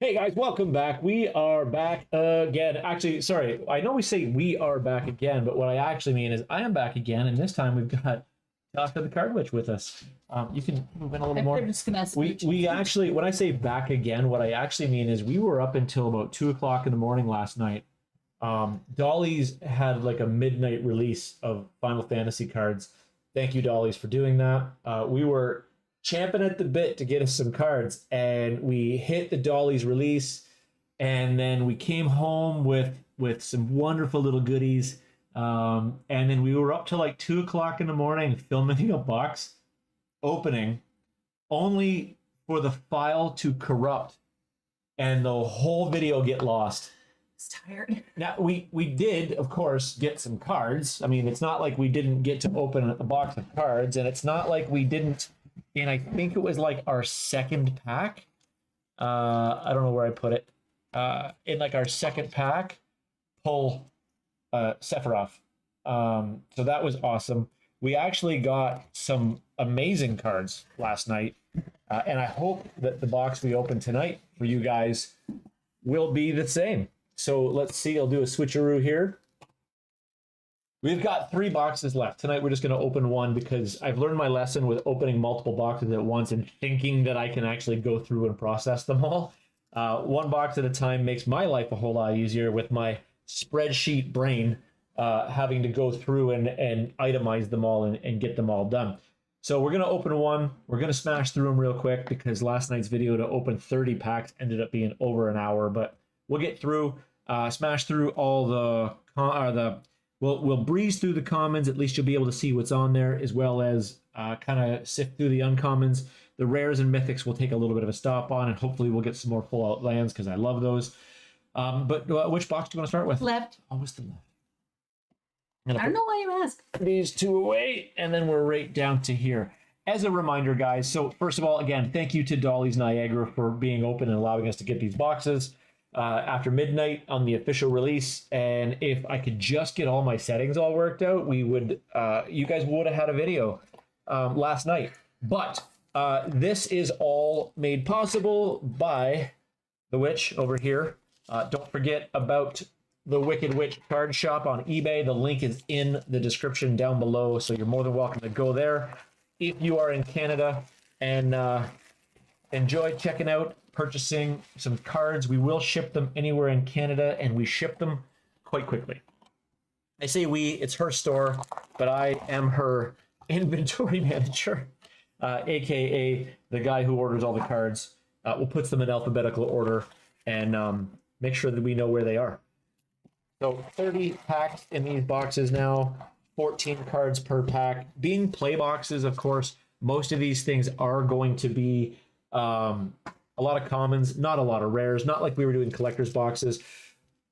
Hey guys, welcome back. We are back again. Actually, sorry, I know we say we are back again, but what I actually mean is I am back again, and this time we've got Tasha the Card Witch with us. You can move in a little more. I'm just gonna we actually, when I say back again, what I actually mean is we were up until about 2 o'clock in the morning last night. Dolly's had like a midnight release of Final Fantasy cards. Thank you, Dolly's, for doing that. We were champing at the bit to get us some cards, and we hit the Dolly's release, and then we came home with some wonderful little goodies, and then we were up till like 2 o'clock in the morning filming a box opening, only for the file to corrupt and the whole video get lost. Tired. Now we did, of course, get some cards. I mean, it's not like we didn't get to open a box of cards, and it's not like we didn't. And I think it was like our second pack. I don't know where I put it. In like our second pack, pull Sephiroth. So that was awesome. We actually got some amazing cards last night, and I hope that the box we open tonight for you guys will be the same. So let's see. I'll do a switcheroo here. We've got 3 boxes left. Tonight we're just going to open one because I've learned my lesson with opening multiple boxes at once and thinking that I can actually go through and process them all. One box at a time makes my life a whole lot easier with my spreadsheet brain having to go through and itemize them all and get them all done. So we're going to open one. We're going to smash through them real quick because last night's video to open 30 packs ended up being over an hour, but we'll get through, smash through all the We'll breeze through the commons. At least you'll be able to see what's on there, as well as kind of sift through the uncommons. The rares and mythics will take a little bit of a stop on, and hopefully we'll get some more full out lands because I love those. But which box do you want to start with? Left. Always the left. I don't know why you ask. These 2 away, and then we're right down to here. As a reminder, guys, so first of all, again, thank you to Dolly's Niagara for being open and allowing us to get these boxes after midnight on the official release. And if I could just get all my settings all worked out, we would you guys would have had a video last night. But this is all made possible by the witch over here. Don't forget about the Wicked Witch card shop on eBay. The link is in the description down below, so you're more than welcome to go there if you are in Canada and enjoy checking out purchasing some cards. We will ship them anywhere in Canada, and we ship them quite quickly. I say we, it's her store, but I am her inventory manager, aka the guy who orders all the cards. We'll put them in alphabetical order and make sure that we know where they are. So 30 packs in these boxes now, 14 cards per pack. Being play boxes, of course, most of these things are going to be a lot of commons, not a lot of rares, not like we were doing collector's boxes.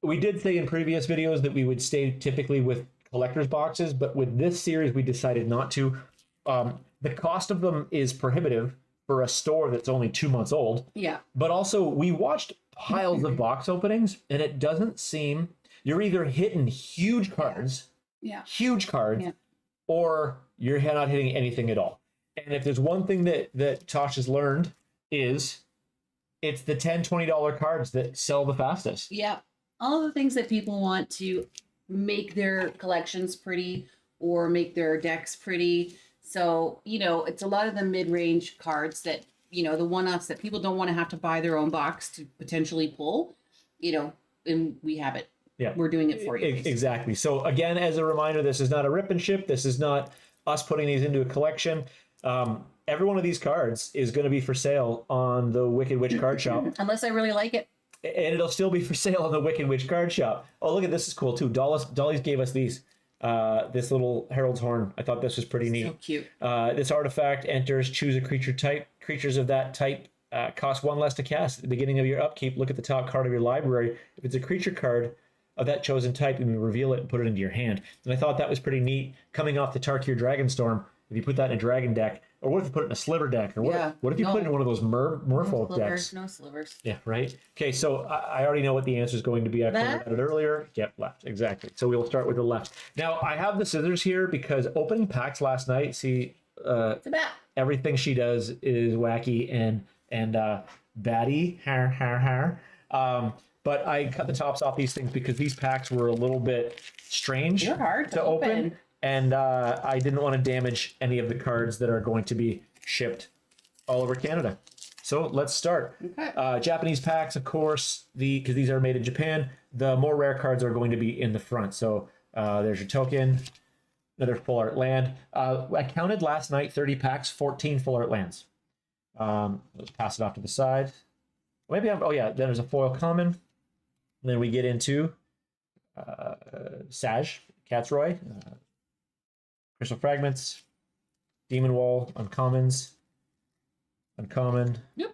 We did say in previous videos that we would stay typically with collector's boxes, but with this series, we decided not to. The cost of them is prohibitive for a store that's only 2 months old. Yeah. But also, we watched piles of box openings, and it doesn't seem, you're either hitting huge cards, or you're not hitting anything at all. And if there's one thing that Tasha's learned is it's the $10, $20 cards that sell the fastest. Yeah. All the things that people want to make their collections pretty or make their decks pretty. So, you know, it's a lot of the mid-range cards that, you know, the one-offs that people don't want to have to buy their own box to potentially pull, you know, and we have it. Yeah. We're doing it for you. Exactly. So again, as a reminder, this is not a rip and ship. This is not us putting these into a collection. Every one of these cards is going to be for sale on the Wicked Witch card shop. Unless I really like it. And it'll still be for sale on the Wicked Witch card shop. Oh, look at this. Is cool too. Dolly's gave us these. This little Herald's Horn. I thought this was pretty neat. So cute. This artifact enters, choose a creature type. Creatures of that type cost 1 less to cast. At the beginning of your upkeep, look at the top card of your library. If it's a creature card of that chosen type, you reveal it and put it into your hand. And I thought that was pretty neat. Coming off the Tarkir Dragonstorm, if you put that in a dragon deck, or what if you put it in a sliver deck? Or what if you put it in one of those merfolk decks? No slivers. Yeah, right? Okay, so I already know what the answer is going to be. I pointed at it earlier. Yep, left. Exactly. So we'll start with the left. Now, I have the scissors here because opening packs last night, see, It's a bat. everything she does is wacky, and baddie. Har, har, har. But I cut the tops off these things because these packs were a little bit strange They're hard to open. And I didn't want to damage any of the cards that are going to be shipped all over Canada. So let's start. Okay. Japanese packs, of course, because these are made in Japan, the more rare cards are going to be in the front. So there's your token, another full art land. I counted last night 30 packs, 14 full art lands. Let's pass it off to the side. Maybe then there's a foil common. And then we get into Sag, Catsroy, Crystal Fragments, Demon Wall, Uncommons, Uncommon. Yep.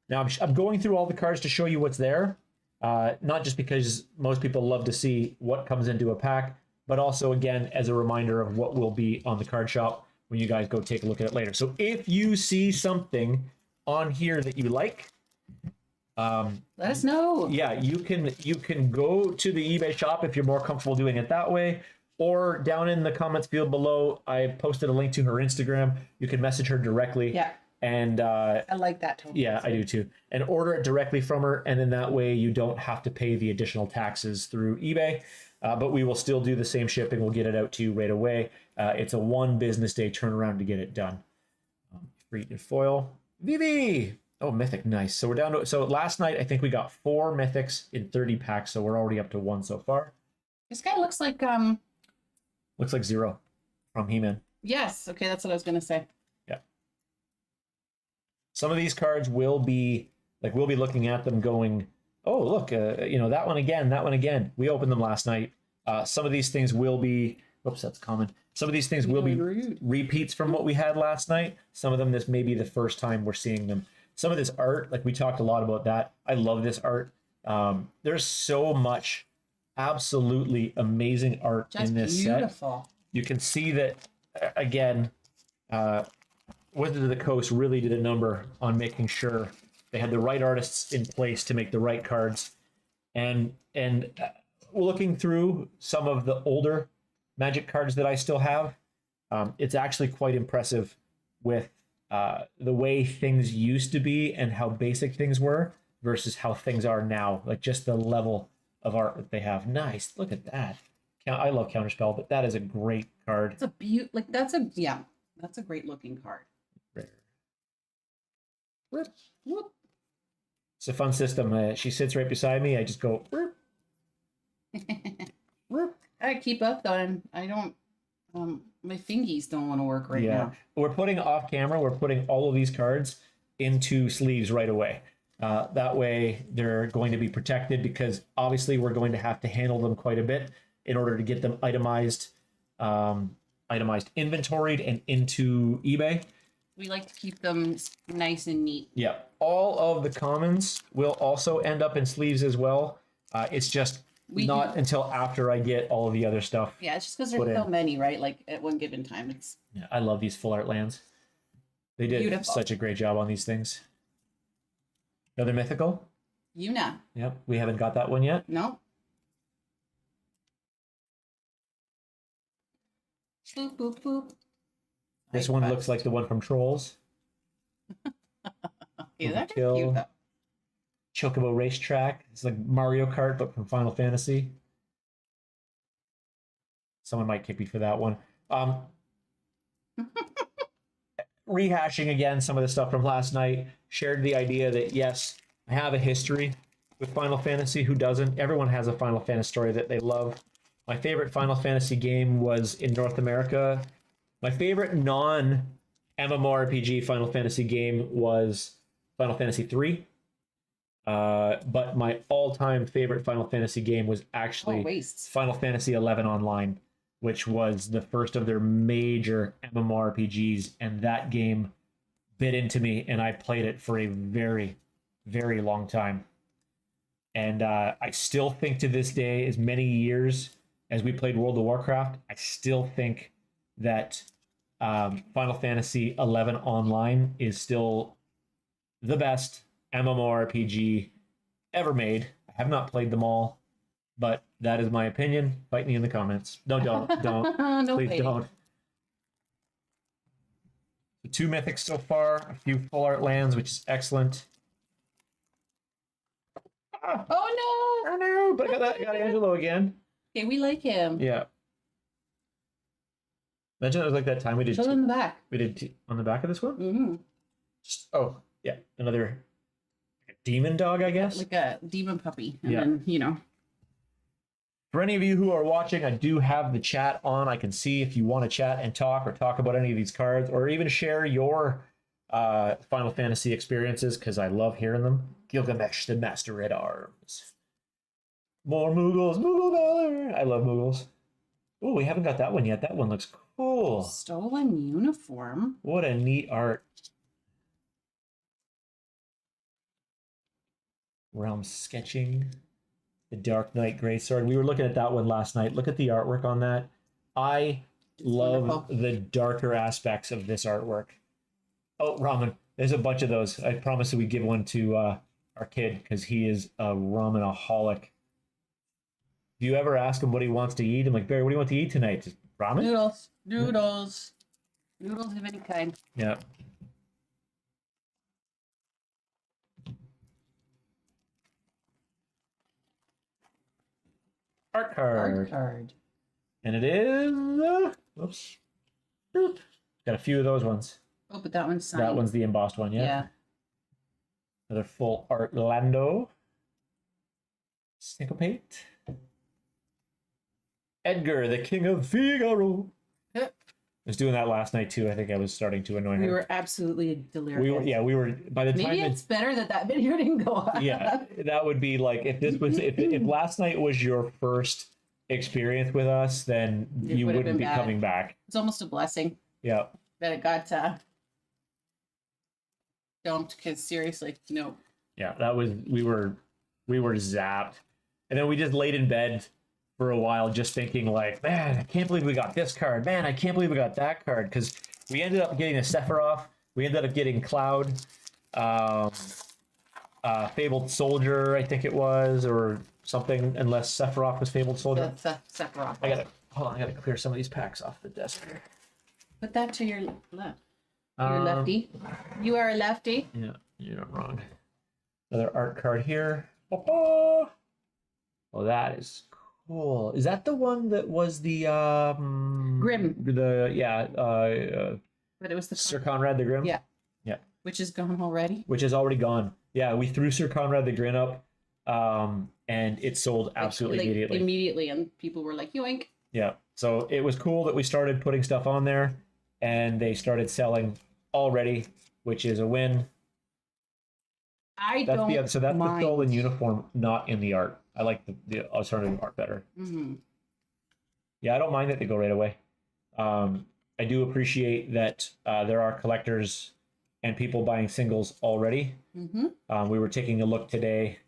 Now I'm going through all the cards to show you what's there. Not just because most people love to see what comes into a pack, but also, again, as a reminder of what will be on the card shop when you guys go take a look at it later. So if you see something on here that you like, let us know. Yeah, you can go to the eBay shop if you're more comfortable doing it that way, or down in the comments field below, I posted a link to her Instagram. You can message her directly. Yeah. And I like that tone. yeah, I do too. And order it directly from her, and then that way you don't have to pay the additional taxes through eBay. But we will still do the same shipping. We'll get it out to you right away. It's a 1 business day turnaround to get it done. Free and foil. VV! Oh, mythic, nice. So we're down to, so last night I think we got 4 mythics in 30 packs, so we're already up to 1 so far. This guy looks like Looks like Zero from He-Man. Yes, okay, that's what I was gonna say. Yeah. Some of these cards will be like, we'll be looking at them going, oh look, that one again. We opened them last night. Some of these things will be, oops, that's common. Some of these things will be repeats from what we had last night. Some of them, this may be the first time we're seeing them. Some of this art, like we talked a lot about that. I love this art. There's so much absolutely amazing art in this beautiful set. You can see that, again, Wizards of the Coast really did a number on making sure they had the right artists in place to make the right cards. And looking through some of the older Magic cards that I still have, it's actually quite impressive with the way things used to be and how basic things were versus how things are now. Like just the level of art that they have. Nice. Look at that. I love Counterspell, but that is a great card. It's a that's a great looking card. Rare. Whoop, whoop. It's a fun system. She sits right beside me. I just go, whoop, whoop. I keep up though. I don't, my fingies don't want to work right now. We're putting off camera, we're putting all of these cards into sleeves right away. That way they're going to be protected because obviously we're going to have to handle them quite a bit in order to get them itemized, inventoried and into eBay. We like to keep them nice and neat. Yeah. All of the commons will also end up in sleeves as well. It's just until after I get all of the other stuff. Yeah, it's just because there's so many, right? Like at one given time. Yeah, I love these full art lands. They did such a great job on these things. Another mythical? Yuna. Yep, we haven't got that one yet. No. Boop, boop, boop. This one looks like the one from Trolls. Yeah, that's cute though. Chocobo Racetrack. It's like Mario Kart, but from Final Fantasy. Someone might kick me for that one. Rehashing again some of the stuff from last night. Shared the idea that, yes, I have a history with Final Fantasy. Who doesn't? Everyone has a Final Fantasy story that they love. My favorite Final Fantasy game was in North America. My favorite non-MMORPG Final Fantasy game was Final Fantasy 3. But my all-time favorite Final Fantasy game was actually Final Fantasy 11 Online, which was the first of their major MMORPGs, and that game bit into me, and I played it for a very, very long time. And I still think to this day, as many years as we played World of Warcraft, I still think that Final Fantasy 11 Online is still the best MMORPG ever made. I have not played them all, but that is my opinion. Fight me in the comments. No, don't. No Please fighting. don't. So 2 mythics so far, a few full art lands, which is excellent. Oh I know, but I got Angelo again. no. Okay, we like him. Yeah. Imagine it was like that time we did. Show them the back. We did on the back of this one. Mm-hmm. Oh yeah, another demon dog, I guess. Like a demon puppy. And Yeah. then, you know. For any of you who are watching, I do have the chat on. I can see if you want to chat and talk or talk about any of these cards or even share your Final Fantasy experiences because I love hearing them. Gilgamesh, the Master at Arms. More Moogles, Moogle Valor. I love Moogles. Oh, we haven't got that one yet. That one looks cool. Stolen uniform. What a neat art. Realm sketching. The Dark Knight Greatsword. We were looking at that one last night. Look at the artwork on that. I love wonderful. the darker aspects of this artwork. Oh, ramen. There's a bunch of those. I promised that we'd give one to our kid because he is a ramenaholic. Do you ever ask him what he wants to eat? I'm like, Barry, what do you want to eat tonight? Just ramen? Noodles. Noodles. Noodles of any kind. Yeah. Art card. Art card. And it is. Oops. Boop. Got a few of those ones. Oh, but that one's signed. That one's the embossed one, yeah. Yeah. Another full art Lando. Syncopate. Edgar, the King of Figaro. Yep. I was doing that last night too. I think I was starting to annoy her. We were absolutely delirious. We were by the time Maybe it's better that video didn't go on. yeah, that would be like if this was if last night was your first experience with us, then It you would have wouldn't been be bad. coming back. It's almost a blessing Yeah. that it got dumped because seriously, no. Yeah, that was we were zapped. And then we just laid in bed for a while just thinking like, man, I can't believe we got this card. Man, I can't believe we got that card because we ended up getting a Sephiroth. We ended up getting Cloud, Fabled Soldier, I think it was, or something, unless Sephiroth was Fabled Soldier. Sephiroth. I gotta clear some of these packs off the desk here. Put that to your left. You're a lefty. You are a lefty. Yeah, you're not wrong. Another art card here. Oh, that is cool. Is that the one that was the Grim? But it was the Sir Conrad the Grim? Yeah. Yeah. Which is gone already. Which is already gone. Yeah, we threw Sir Conrad the Grin up, and it sold absolutely immediately. Immediately, and people were like, yoink. Yeah. So it was cool that we started putting stuff on there, and they started selling already, which is a win. That's the stolen uniform, not in the art. I like the alternative art better. Mm-hmm. Yeah, I don't mind that they go right away. I do appreciate that there are collectors and people buying singles already. Mm-hmm. We were taking a look today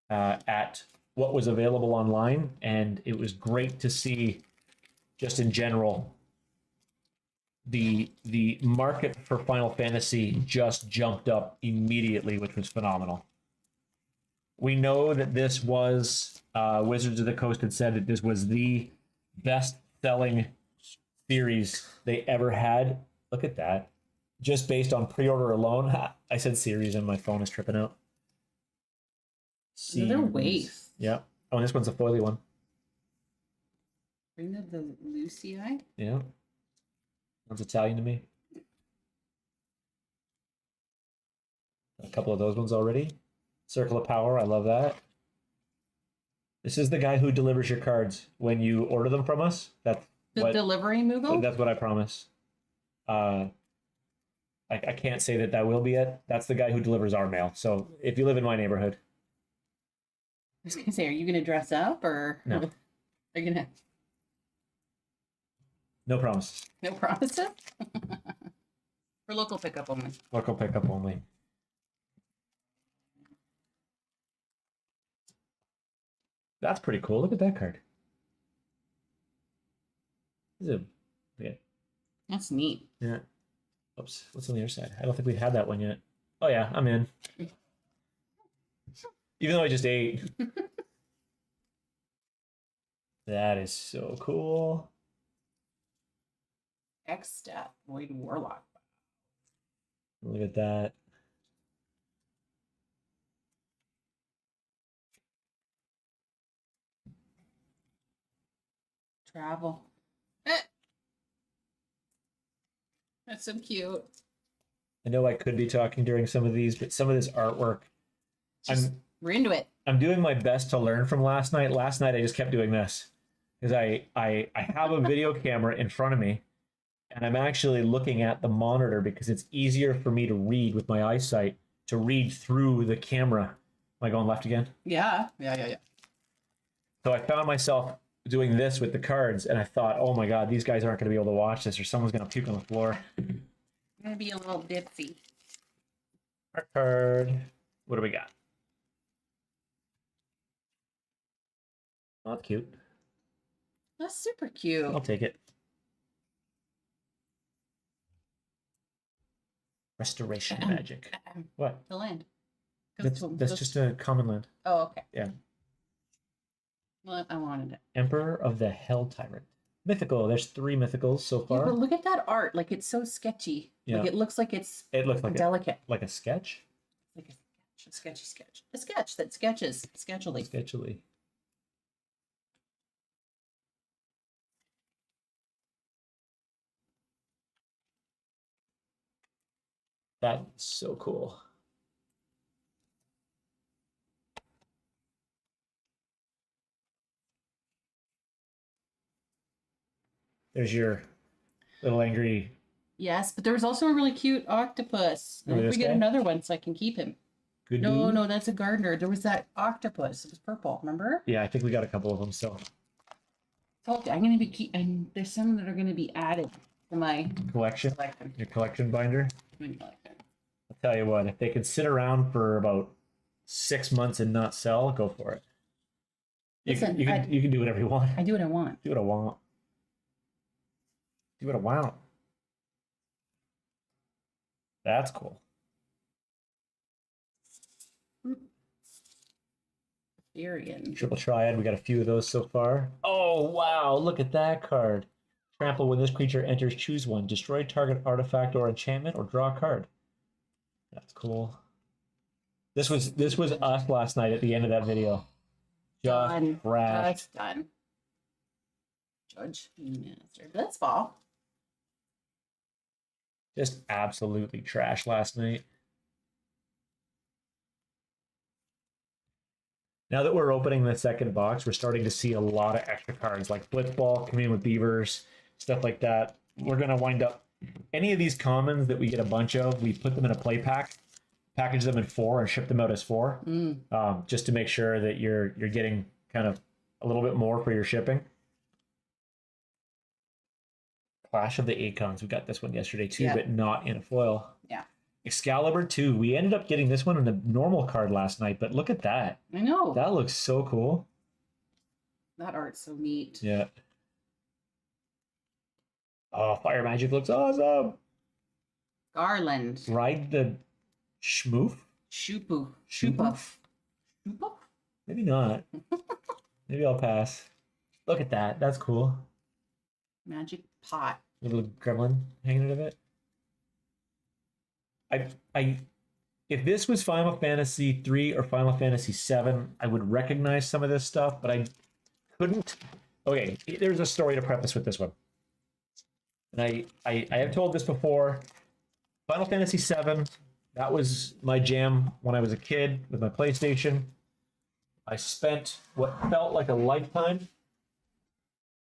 at what was available online, and it was great to see, just in general, the market for Final Fantasy just jumped up immediately, which was phenomenal. We know that this was Wizards of the Coast had said that this was the best-selling series they ever had. Look at that. Just based on pre-order alone. I said series and my phone is tripping out. They're waste. Yeah. Oh, and this one's a foily one. Bring the Lucii. Yeah. One's Italian to me. A couple of those ones already. Circle of Power, I love that. This is the guy who delivers your cards when you order them from us. That's the delivery Moogle? That's what I promise. I can't say that will be it. That's the guy who delivers our mail. So if you live in my neighborhood. I was going to say, are you going to dress up or no? Are you going to? No promises. No promises? For local pickup only. Local pickup only. That's pretty cool. Look at that card. That's neat. Yeah. Oops. What's on the other side? I don't think we've had that one yet. Oh yeah, I'm in. Even though I just ate. That is so cool. X-Stat, Void Warlock. Look at that. travel. That's so cute. I know I could be talking during some of these, but some of this artwork, We're into it. I'm doing my best to learn from last night. Last night I just kept doing this because I have a video camera in front of me, and I'm actually looking at the monitor because it's easier for me to read with my eyesight, to read through the camera. Am I going left again? Yeah. So I found myself doing this with the cards, and I thought, oh my god, these guys aren't going to be able to watch this, or someone's going to puke on the floor. I'm gonna be a little dipsy. Art card. What do we got? Oh, that's cute. That's super cute. I'll take it. Restoration magic. What? The land. That's just a common land. Oh, okay. Yeah. Well, I wanted it. Emperor of the Hell Tyrant. Mythical. There's 3 mythicals so far. Yeah, but look at that art. Like, it's so sketchy. Yeah. Like, it looks like it's It looks like delicate. like a sketch. Like a sketchy sketch. A sketch that sketches sketchily. Sketchily. That's so cool. There's your little angry. Yes, but there was also a really cute octopus. Remember If this we get guy? another one so I can keep him. Goooo. No, that's a gardener. There was that octopus. It was purple, remember? Yeah, I think we got a couple of them. So So I'm gonna be and there's some that are gonna be added to my collection. collection. Your collection binder. My collection. I'll tell you what. If they could sit around for about 6 months and not sell, go for it. Listen, You can do whatever you want. I do what I want. Do what I want. Do what I want. That's cool. Syrian. Triple Triad. We got a few of those so far. Oh, wow. Look at that card. Trample when this creature enters. Choose one. Destroy target artifact or enchantment or draw a card. That's cool. This was us last night at the end of that video. Just Done. trashed. That's done. Judge Master. That's fall. Just absolutely trash last night. Now that we're opening the second box, we're starting to see a lot of extra cards like Blitzball, Communion with Beavers, stuff like that. We're going to wind up any of these commons that we get a bunch of, we put them in a play pack, package them in 4 and ship them out as 4, just to make sure that you're getting kind of a little bit more for your shipping. Clash of the Acons. We got this one yesterday too, but not in a foil. Yeah. Excalibur 2. We ended up getting this one in a normal card last night, but look at that. I know. That looks so cool. That art's so neat. Yeah. Oh, Fire Magic looks awesome. Garland. Ride the Schmoof? Shupu. Shupuff? Shupuff? Maybe not. Maybe I'll pass. Look at that. That's cool. Magic pot. Little gremlin hanging out of it. If this was Final Fantasy 3 or Final Fantasy 7, I would recognize some of this stuff, but I couldn't. Okay, there's a story to preface with this one. And I have told this before. Final Fantasy 7, that was my jam when I was a kid with my PlayStation. I spent what felt like a lifetime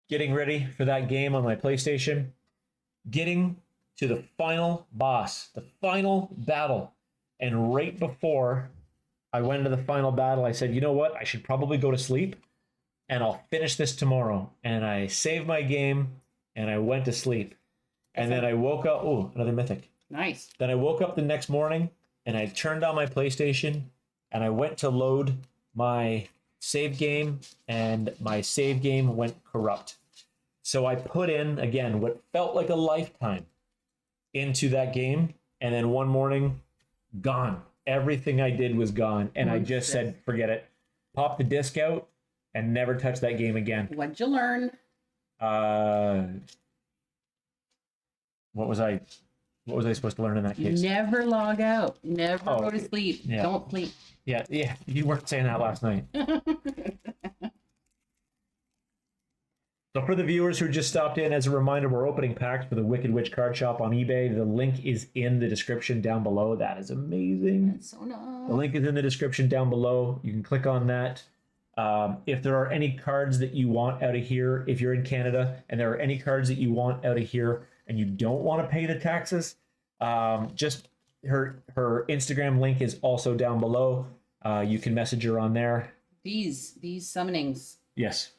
getting ready for that game on my PlayStation, getting to the final boss, the final battle. And right before I went into the final battle, I said, you know what? I should probably go to sleep and I'll finish this tomorrow. And I saved my game and I went to sleep. And then I woke up. Oh, another mythic. Nice. Then I woke up the next morning and I turned on my PlayStation and I went to load my save game and my save game went corrupt. So I put in, again, what felt like a lifetime into that game. And then one morning, gone. Everything I did was gone. And I just said, forget it. Pop the disc out and never touch that game again. What'd you learn? What was I supposed to learn in that case? Never log out. Never go to sleep. Yeah. Don't sleep. Yeah, you weren't saying that last night. So for the viewers who just stopped in, as a reminder, we're opening packs for the Wicked Witch card shop on eBay. The link is in the description down below. That is amazing. That's so nice. The link is in the description down below. You can click on that. If there are any cards that you want out of here, if you're in Canada, and there are any cards that you want out of here and you don't want to pay the taxes, just her Instagram link is also down below. You can message her on there. These summonings. Yes.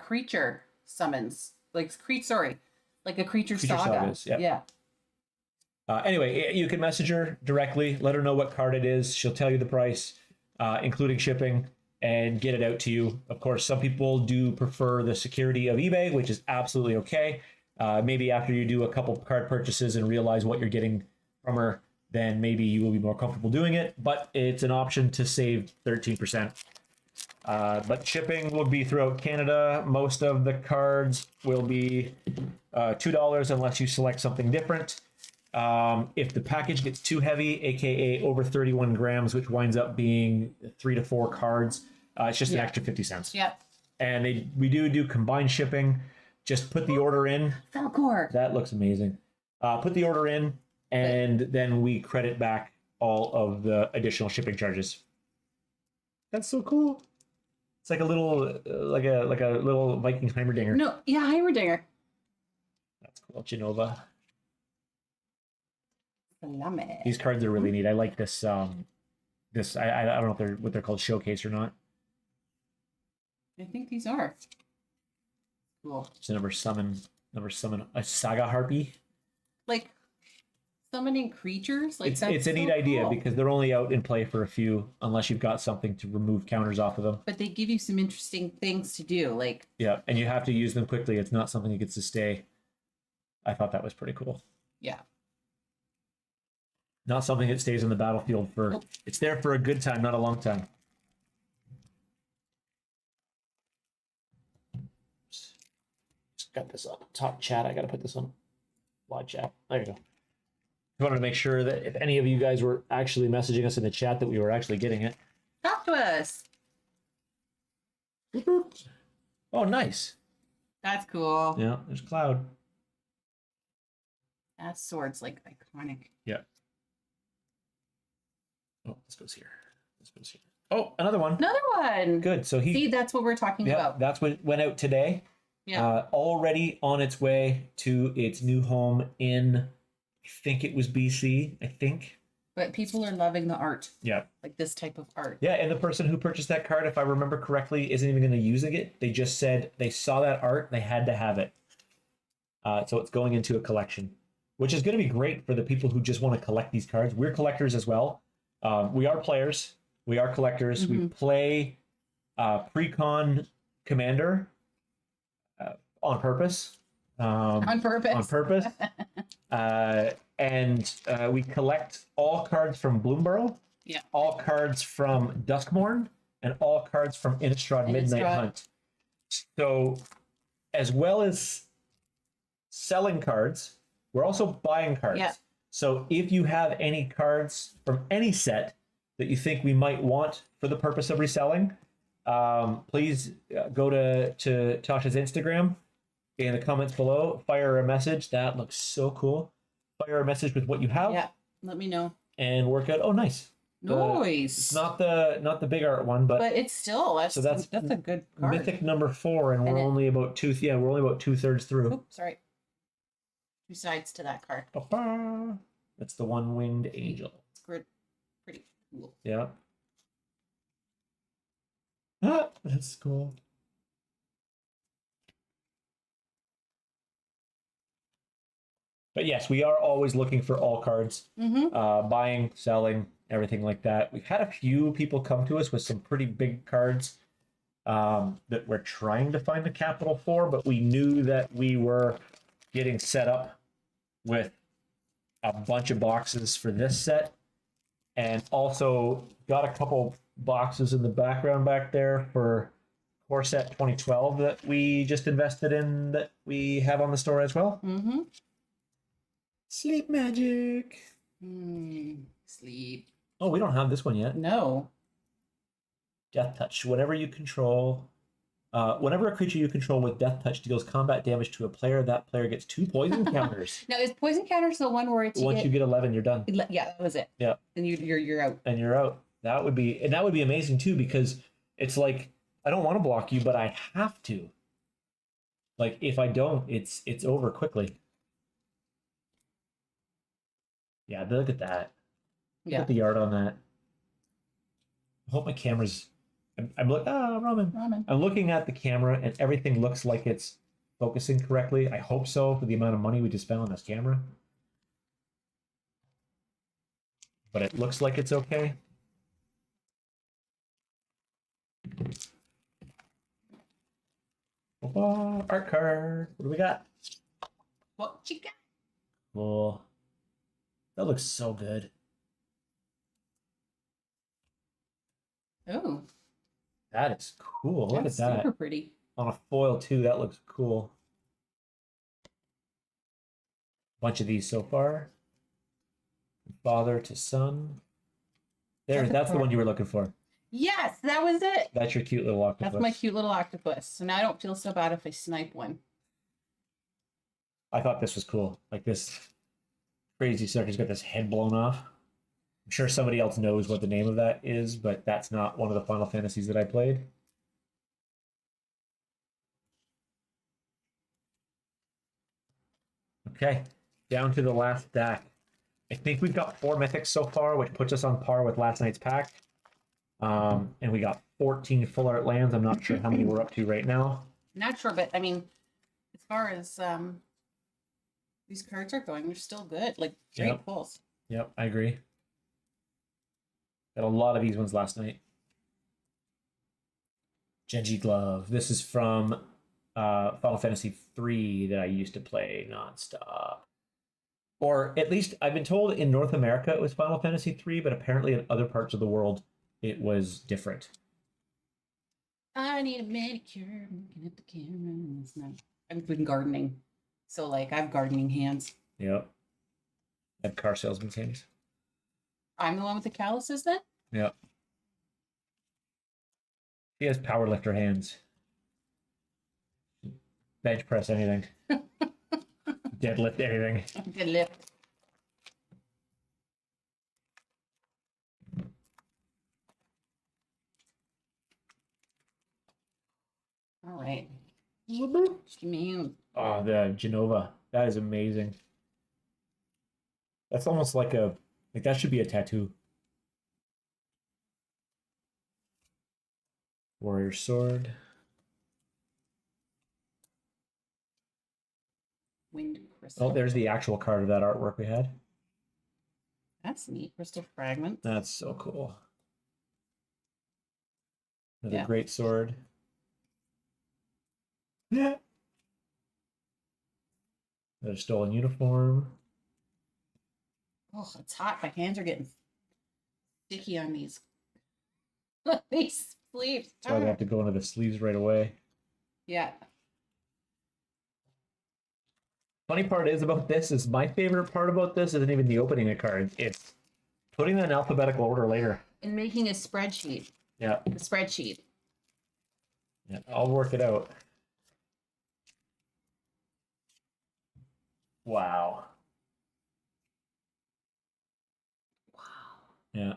Creature summons. Like a creature saga. Sagas, yeah. Anyway, you can message her directly. Let her know what card it is. She'll tell you the price, including shipping, and get it out to you. Of course, some people do prefer the security of eBay, which is absolutely okay. Maybe after you do a couple card purchases and realize what you're getting from her, then maybe you will be more comfortable doing it. But it's an option to save 13%. But shipping will be throughout Canada. Most of the cards will be $2 unless you select something different. If the package gets too heavy, aka over 31 grams, which winds up being 3 to 4 cards, it's just an extra 50 cents. Yep. And we do combined shipping. Just put the order in. Falcor. That looks amazing. Put the order in, and then we credit back all of the additional shipping charges. That's so cool. It's like a little, like a little Viking Heimerdinger. No, yeah, Heimerdinger. That's cool. Genova. Salame. These cards are really neat. I like this. This I don't know if what they're called, showcase or not. I think these are cool. So never summon a saga harpy. Like summoning creatures. Like It's a neat idea because they're only out in play for a few, unless you've got something to remove counters off of them. But they give you some interesting things to do. Like Yeah, and you have to use them quickly. It's not something that gets to stay. I thought that was pretty cool. yeah. Not something that stays on the battlefield for. Nope. It's there for a good time, not a long time. Just got this up top chat. I got to put this on live chat. There you go. I wanted to make sure that if any of you guys were actually messaging us in the chat, that we were actually getting it. Talk to us. Oh, nice. That's cool. Yeah, there's Cloud. That sword's like iconic. Yeah. Oh, this goes here. This goes here. Oh, another one. Another one. Good. So See, that's what we're talking about. That's what went out today. Yeah. Already on its way to its new home in, I think it was BC, I think. But people are loving the art. Yeah. Like this type of art. Yeah, and the person who purchased that card, if I remember correctly, isn't even going to use it. They just said they saw that art, they had to have it. So it's going into a collection, which is going to be great for the people who just want to collect these cards. We're collectors as well. We are players. We are collectors. Mm-hmm. We play pre-con Commander on purpose. On purpose. On purpose. And we collect all cards from Bloomborough, Yeah. all cards from Duskmorn, and all cards from Innistrad Midnight Innistrad. Hunt. So, as well as selling cards, we're also buying cards. Yeah. So if you have any cards from any set that you think we might want for the purpose of reselling, please go to Tasha's Instagram in the comments below. Fire her a message. That looks so cool. Fire her a message with what you have. Yeah. Let me know. And work out. Oh, nice. Nice. It's not the big art one, but it's still that's a good card. Mythic number 4, and we're only about 2/3 through. Oops, sorry. 2 sides to that card. Ba-ba. That's the one-winged angel. It's good. Pretty cool. Yeah. Ah, that's cool. But yes, we are always looking for all cards. Mm-hmm. Buying, selling, everything like that. We've had a few people come to us with some pretty big cards that we're trying to find the capital for, but we knew that we were getting set up with a bunch of boxes for this set, and also got a couple boxes in the background back there for core set 2012 that we just invested in, that we have on the store as well. Mm-hmm. Sleep magic. Sleep. Oh, we don't have this one yet. No. Death touch. Whatever you control Whenever a creature you control with Death Touch deals combat damage to a player, that player gets 2 poison counters. Now, is poison counters the one where it's Once you get 11, you're done. Yeah, that was it. Yeah. And you're out. And you're out. That would be amazing too, because it's like, I don't want to block you, but I have to. Like, if I don't, it's over quickly. Yeah, look at that. Yeah. Look at the art on that. I hope my camera's. I'm like, ramen. I'm looking at the camera and everything looks like it's focusing correctly. I hope so, for the amount of money we just spent on this camera. But it looks like it's okay. Oh, art card. What do we got? What you got? Cool. That looks so good. Oh. That is cool. Look at that. Super pretty. On a foil too. That looks cool. Bunch of these so far. Father to son. That's the one you were looking for. Yes, that was it. That's your cute little octopus. That's my cute little octopus. So now I don't feel so bad if I snipe one. I thought this was cool. Like, this crazy sucker's got this head blown off. I'm sure somebody else knows what the name of that is, but that's not one of the Final Fantasies that I played. Okay, down to the last stack. I think we've got 4 mythics so far, which puts us on par with last night's pack. And we got 14 full art lands. I'm not sure how many we're up to right now. Not sure, but I mean, as far as these cards are going, they're still good. Like, great pulls. Yep, I agree. Got a lot of these ones last night. Genji Glove. This is from Final Fantasy III that I used to play nonstop. Or at least I've been told in North America it was Final Fantasy III, but apparently in other parts of the world it was different. I need a manicure. I'm looking at the camera. It's not. I've been gardening, so like I have gardening hands. Yep. I have car salesman's hands. I'm the one with the calluses then? Yep. He has powerlifter hands. Bench press anything. Deadlift anything. Deadlift. All right. Just give me a... Oh, the Genova. That is amazing. That's almost like that should be a tattoo. Warrior Sword. Wind crystal. Oh, there's the actual card of that artwork we had. That's neat. Crystal fragment. That's so cool. Another great sword. Yeah. Another stolen uniform. Oh, it's hot. My hands are getting sticky on these these sleeves. So I have to go into the sleeves right away. Yeah. Funny part is about this is my favorite part about this isn't even the opening of cards. It's putting them in alphabetical order later. And making a spreadsheet. Yeah. A spreadsheet. Yeah, I'll work it out. Wow. Wow. Yeah.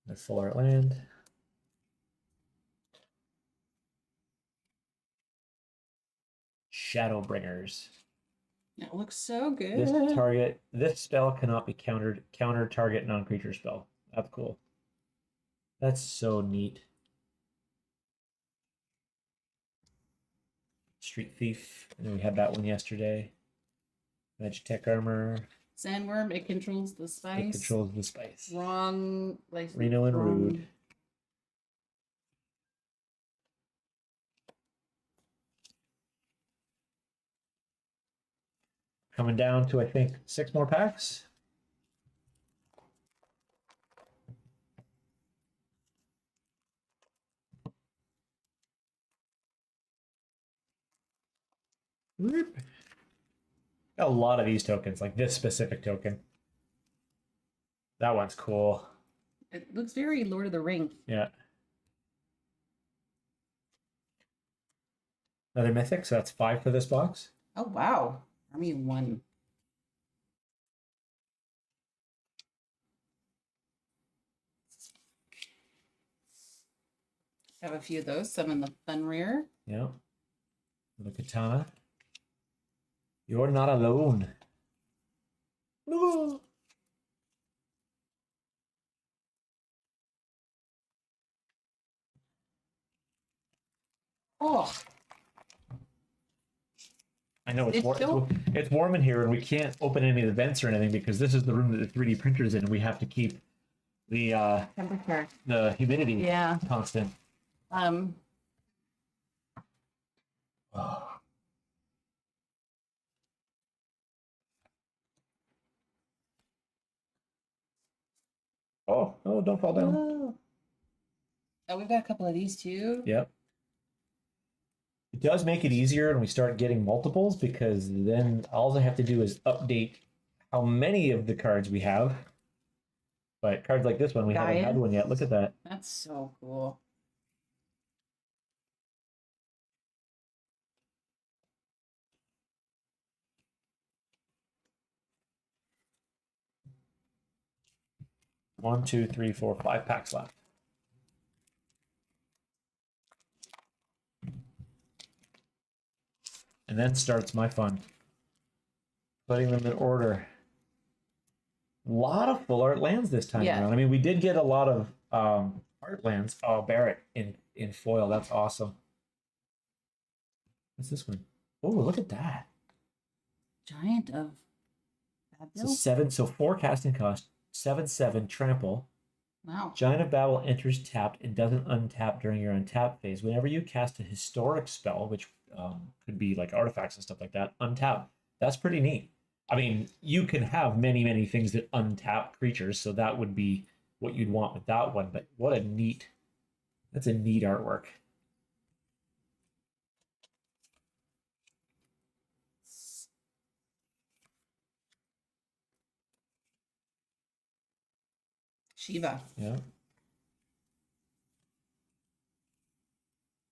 The full art land. Shadowbringers. That looks so good. This spell cannot be countered. Counter target non-creature spell. That's cool. That's so neat. Street Thief. And we had that one yesterday. Magitech Armor. Sandworm, it controls the spice. It controls the spice. Wrong. Like, Reno and Rude. Coming down to, I think, 6 more packs. Whoop. Got a lot of these tokens, like this specific token. That one's cool. It looks very Lord of the Rings. Yeah. Another mythic, so that's 5 for this box. Oh, wow. Army 1. Have a few of those. Some in the fun rare. Yeah. Little katana. You're not alone. No. Oh, I know it's, It's so- it's warm in here, and we can't open any of the vents or anything because this is the room that the 3D printer is in, and we have to keep temperature. the humidity Yeah. constant. Um, Oh. Oh, no, don't fall down. whoa. Oh, we've got a couple of these too. Yep. It does make it easier when we start getting multiples because then all I have to do is update how many of the cards we have. But cards like this one, we haven't had one yet. Look at that. That's so cool. One, two, three, four, 5 packs left. And then starts my fun. Putting them in order. A lot of full art lands this time around. I mean, we did get a lot of art lands. Oh, Barrett in foil. That's awesome. What's this one? Oh, look at that. Giant of So 7, so 4 casting cost, 7/7 trample. Wow. Giant of Babel enters tapped and doesn't untap during your untap phase. Whenever you cast a historic spell, which could be like artifacts and stuff like that, untap. That's pretty neat. I mean, you can have many, many things that untap creatures, so that would be what you'd want with that one. But what a neat, that's a neat artwork. Shiva. Yeah.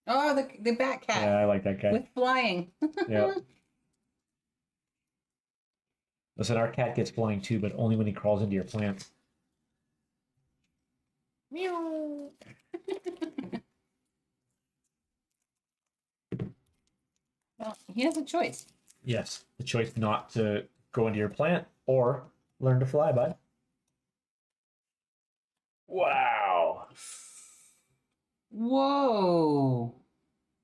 Oh, the bat cat. Yeah, I like that guy. With flying. Yeah. Listen, our cat gets flying too, but only when he crawls into your plants. Meow. Well, he has a choice. Yes, the choice not to go into your plant or learn to fly, bud. Wow. Whoa.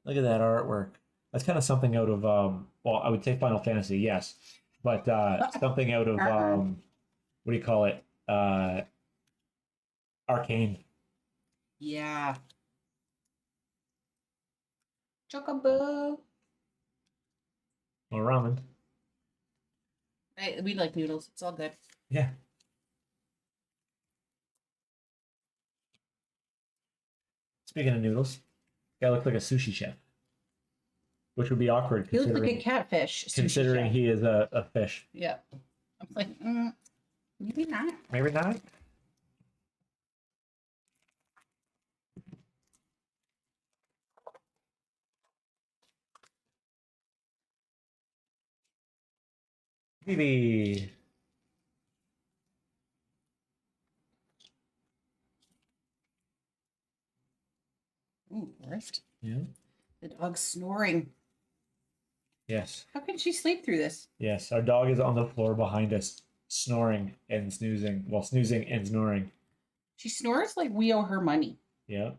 Look at that artwork. That's kind of something out of well, I would say Final Fantasy, yes. But something out of what do you call it? Arcane. Yeah. Chocobo. Or ramen. We like noodles. It's all good. Yeah. Speaking of noodles, guy looks like a sushi chef. Which would be awkward He looks like a considering, catfish. sushi considering chef. he is a fish. Yeah. I'm like, maybe not. Maybe not. Maybe. Ooh, forest. Yeah. The dog's snoring. Yes. How can she sleep through this? Yes. Our dog is on the floor behind us, snoring and snoozing. Well, snoozing and snoring. She snores like we owe her money. Yeah.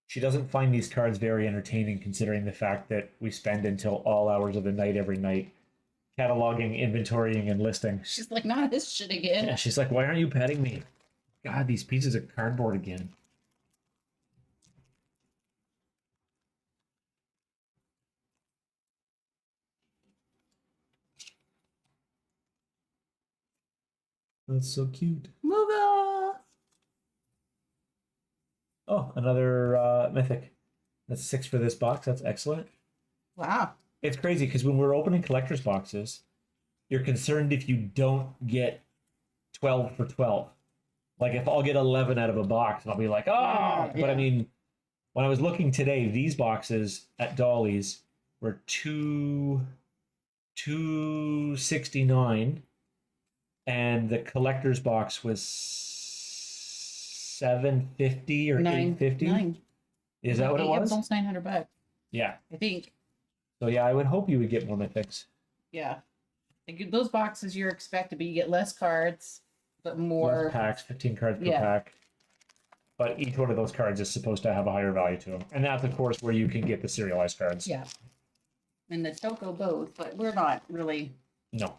She doesn't find these cards very entertaining considering the fact that we spend until all hours of the night every night cataloging, inventorying, and listing. She's like, not this shit again. Yeah, she's like, why aren't you petting me? God, these pieces of cardboard again. That's so cute. Mooga! Oh, another mythic. That's 6 for this box. That's excellent. Wow. It's crazy because when we're opening collector's boxes, you're concerned if you don't get 12 for 12. Like if I'll get 11 out of a box, I'll be like, oh, but I Yeah. mean, When I was looking today, these boxes at Dolly's were 269, and the collector's box was 750 or 850. Nine. Is that what it was? Almost $900. Yeah. I think. So yeah, I would hope you would get more mythics. Yeah. Like those boxes you're expected, but you get less cards, but more Less packs, 15 cards per Yeah. pack. But each one of those cards is supposed to have a higher value to them. And that's, of course, where you can get the serialized cards. Yeah. And the Toko both, but we're not really. No.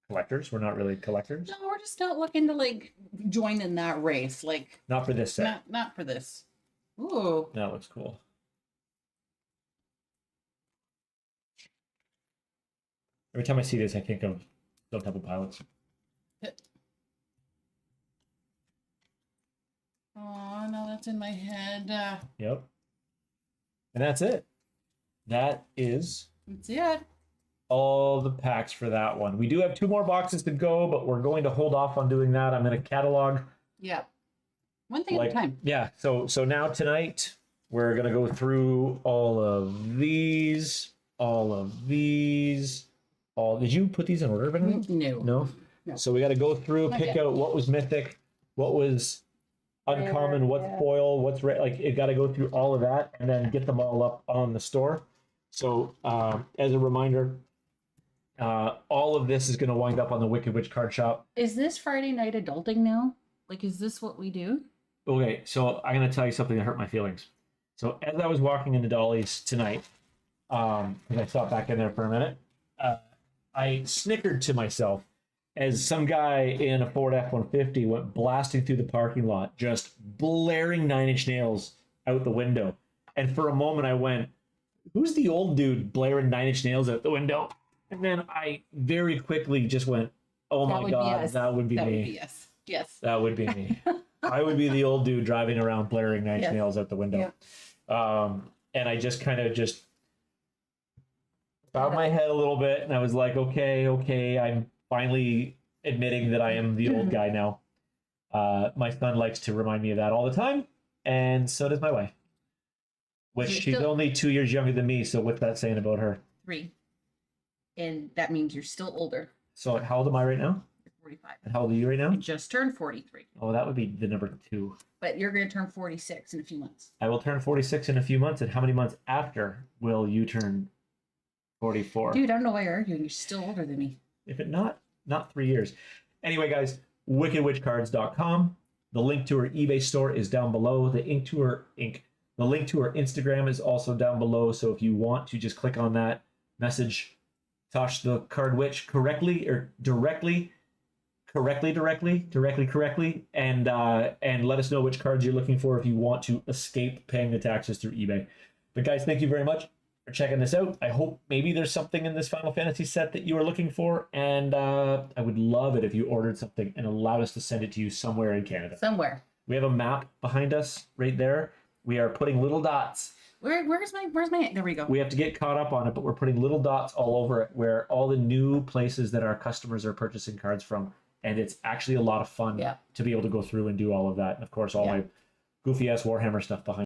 Collectors? We're not really collectors? No, we're just not looking to like join in that race. Like Not for this set. not for this. Ooh. That looks cool. Every time I see this, I think of Stone Temple Pilots. Oh no, that's in my head. Yep. And that's it. That is That's it. all the packs for that one. We do have 2 more boxes to go, but we're going to hold off on doing that. I'm going to catalog. Yeah. One thing at a time. Yeah. So now tonight we're going to go through all of these. Did you put these in order, Ben? No. No. So we got to go through, Not pick yet. out what was mythic, what was uncommon, what's yeah. foil, what's like. It got to go through all of that and then get them all up on the store. So as a reminder, all of this is going to wind up on the Wicked Witch card shop. Is this Friday night adulting now? Like, is this what we do? Okay, so I'm going to tell you something that hurt my feelings. So as I was walking into Dolly's tonight, because I stopped back in there for a minute, I snickered to myself as some guy in a Ford F-150 went blasting through the parking lot, just blaring Nine Inch Nails out the window. And for a moment I went, who's the old dude blaring Nine Inch Nails out the window? And then I very quickly just went, oh my God, that would be me. That would be us. Yes. That would be me. I would be the old dude driving around blaring Nine Inch Nails out the window. And I just kind of just bowed my head a little bit, and I was like, okay, I'm finally admitting that I am the old guy now. My son likes to remind me of that all the time, and so does my wife. Which she's only 2 years younger than me, so what's that saying about her? 3. And that means you're still older. So how old am I right now? You're 45. And how old are you right now? I just turned 43. Oh, that would be the number 2. But you're going to turn 46 in a few months. I will turn 46 in a few months, and how many months after will you turn 44? Dude, I don't know why you're arguing. You're still older than me. If it not 3 years. Anyway, guys, wickedwitchcards.com. The link to her eBay store is down below. The link to her Instagram is also down below. So if you want to just click on that, message Tosh the Card Witch correctly, and let us know which cards you're looking for if you want to escape paying the taxes through eBay. But guys, thank you very much for checking this out. I hope maybe there's something in this Final Fantasy set that you are looking for, and I would love it if you ordered something and allowed us to send it to you somewhere in Canada. Somewhere. We have a map behind us right there. We are putting little dots. Where's my there we go. We have to get caught up on it, but we're putting little dots all over it where all the new places that our customers are purchasing cards from. And it's actually a lot of fun to be able to go through and do all of that. And of course, all my goofy ass Warhammer stuff behind